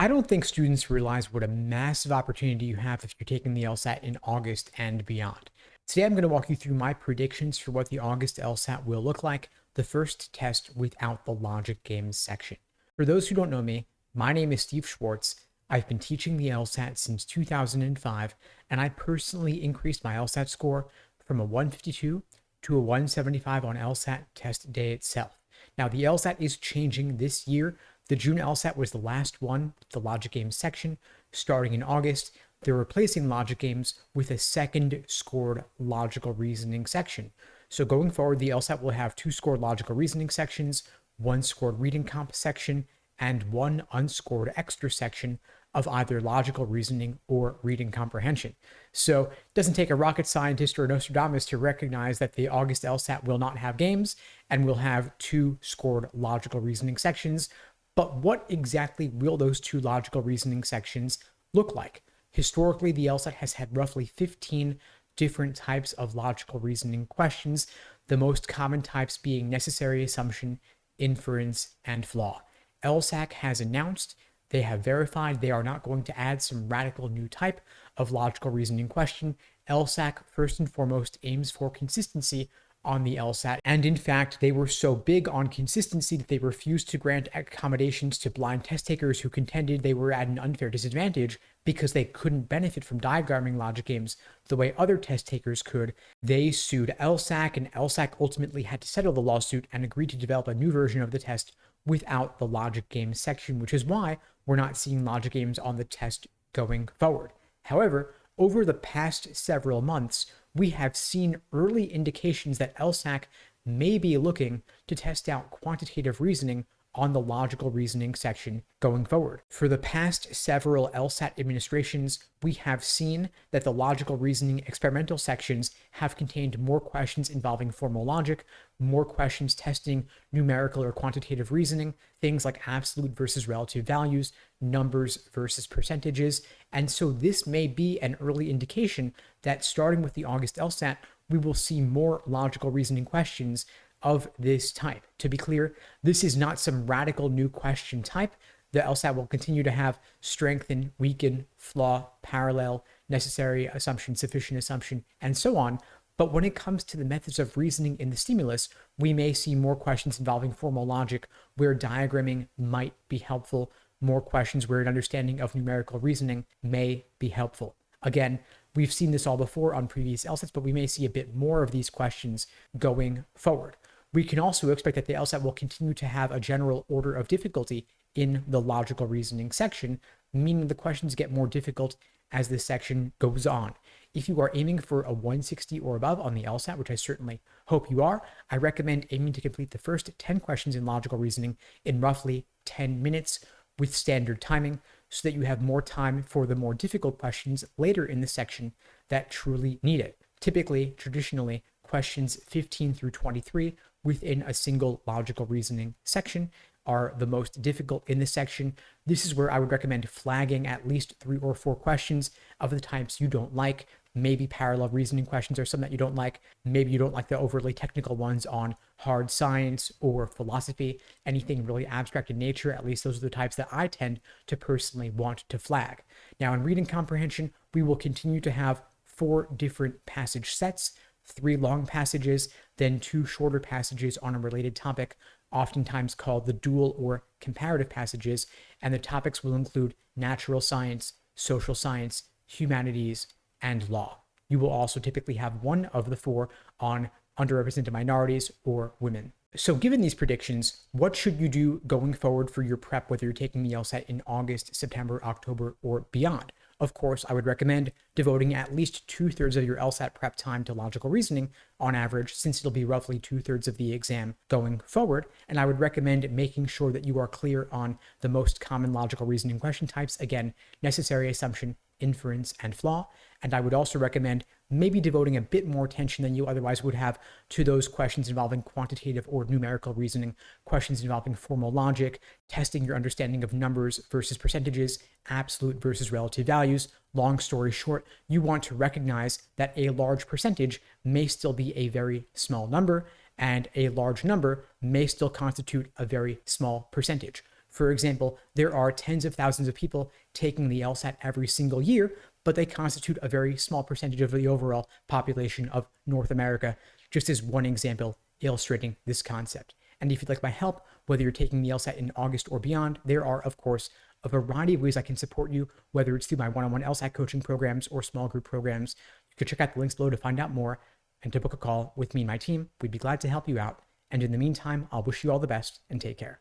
I don't think students realize what a massive opportunity you have if you're taking the LSAT in August and beyond. Today, I'm going to walk you through my predictions for what the August LSAT will look like, the first test without the logic games section. For those who don't know me, my name is Steve Schwartz. I've been teaching the LSAT since 2005, and I personally increased my LSAT score from a 152 to a 175 on LSAT test day itself. Now, the LSAT is changing this year. The June LSAT was the last one, the logic games section. Starting in August, they're replacing logic games with a second scored logical reasoning section. So going forward, the LSAT will have 2 scored logical reasoning sections, 1 scored reading comp section, and 1 unscored extra section of either logical reasoning or reading comprehension. So it doesn't take a rocket scientist or a Nostradamus to recognize that the August LSAT will not have games and will have 2 scored logical reasoning sections. But what exactly will those 2 logical reasoning sections look like? Historically, the LSAT has had roughly 15 different types of logical reasoning questions, the most common types being necessary assumption, inference, and flaw. LSAC has announced, they have verified they are not going to add some radical new type of logical reasoning question. LSAC, first and foremost, aims for consistency on the LSAT. And in fact, they were so big on consistency that they refused to grant accommodations to blind test takers who contended they were at an unfair disadvantage because they couldn't benefit from diagramming logic games the way other test takers could. They sued LSAC, and LSAC ultimately had to settle the lawsuit and agreed to develop a new version of the test without the logic games section, which is why we're not seeing logic games on the test going forward. However, over the past several months, we have seen early indications that LSAC may be looking to test out quantitative reasoning on the logical reasoning section going forward. For the past several LSAT administrations, we have seen that the logical reasoning experimental sections have contained more questions involving formal logic, more questions testing numerical or quantitative reasoning, things like absolute versus relative values, numbers versus percentages. And so this may be an early indication that starting with the August LSAT, we will see more logical reasoning questions of this type. To be clear, this is not some radical new question type. The LSAT will continue to have strengthen, weaken, flaw, parallel, necessary assumption, sufficient assumption, and so on. But when it comes to the methods of reasoning in the stimulus, we may see more questions involving formal logic where diagramming might be helpful, more questions where an understanding of numerical reasoning may be helpful. Again, we've seen this all before on previous LSATs, but we may see a bit more of these questions going forward. We can also expect that the LSAT will continue to have a general order of difficulty in the logical reasoning section, meaning the questions get more difficult as this section goes on. If you are aiming for a 160 or above on the LSAT, which I certainly hope you are, I recommend aiming to complete the first 10 questions in logical reasoning in roughly 10 minutes with standard timing, so that you have more time for the more difficult questions later in the section that truly need it. Typically, traditionally, questions 15 through 23 within a single logical reasoning section are the most difficult in this section. This is where I would recommend flagging at least 3 or 4 questions of the types you don't like. Maybe parallel reasoning questions are some that you don't like. Maybe you don't like the overly technical ones on hard science or philosophy, anything really abstract in nature. At least those are the types that I tend to personally want to flag. Now, in reading comprehension, we will continue to have 4 different passage sets, 3 long passages, then 2 shorter passages on a related topic, oftentimes called the dual or comparative passages, and the topics will include natural science, social science, humanities, and law. You will also typically have 1 of the 4 on underrepresented minorities or women. So given these predictions, what should you do going forward for your prep, whether you're taking the LSAT in August, September, October, or beyond? Of course, I would recommend devoting at least 2/3 of your LSAT prep time to logical reasoning on average, since it'll be roughly 2/3 of the exam going forward. And I would recommend making sure that you are clear on the most common logical reasoning question types. Again, necessary assumption, inference, and flaw. And I would also recommend maybe devoting a bit more attention than you otherwise would have to those questions involving quantitative or numerical reasoning, questions involving formal logic, testing your understanding of numbers versus percentages, absolute versus relative values. Long story short, you want to recognize that a large percentage may still be a very small number, and a large number may still constitute a very small percentage. For example, there are tens of thousands of people taking the LSAT every single year, but they constitute a very small percentage of the overall population of North America, just as one example illustrating this concept. And if you'd like my help, whether you're taking the LSAT in August or beyond, there are, of course, a variety of ways I can support you, whether it's through my one-on-one LSAT coaching programs or small group programs. You can check out the links below to find out more and to book a call with me and my team. We'd be glad to help you out. And in the meantime, I'll wish you all the best and take care.